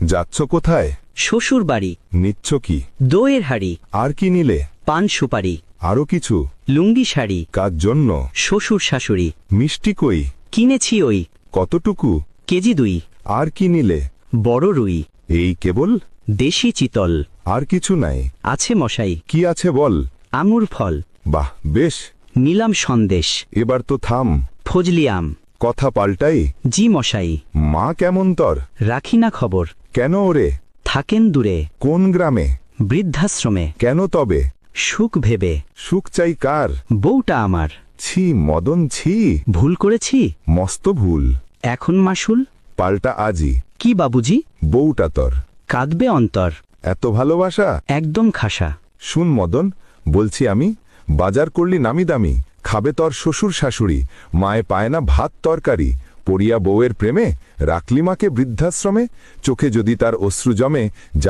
যাচ্ছ কোথায়? শ্বশুর বাড়ি। নিচ্ছ কি? দইয়ের হাড়ি। আর কি নিলে? পান সুপারি। আরো কিছু? লুঙ্গি শাড়ি। কার জন্য? শ্বশুর শাশুড়ি। মিষ্টি কই? কিনেছি ওই। কতটুকু? কেজি 2। আর কি নিলে? বড় রুই। এই কেবল? দেশি চিতল। আর কিছু নাই? আছে মশাই। কি আছে বল? আঙুর ফল। বাহ, বেশ। নিলাম সন্দেশ। এবার তো থাম। ফজলি আম। কথা পাল্টাই। জি মশাই। মা কেমন তোর? রাখি না খবর। কেন ওরে? থাকেন দূরে। কোন গ্রামে? বৃদ্ধাশ্রমে। কেন তবে? সুখ ভেবে। সুখ চাই কার? বউটা আমার। ছি মদন, ছি। ভুল করেছি। মস্ত ভুল। এখন মাসুল। পাল্টা আজই। কি বাবুজি? বউটা তোর। কাঁদবে অন্তর। এত ভালোবাসা? একদম খাসা। শুন মদন, বলছি আমি, বাজার করলি নামি দামি, খাবে তোর শ্বশুর শাশুড়ি, মায়ে পায় না ভাত তরকারি, পড়িয়া বউয়ের প্রেমে রাখলি মাকে বৃদ্ধাশ্রমে, চোখে যদি তার অশ্রু জমে, যাবে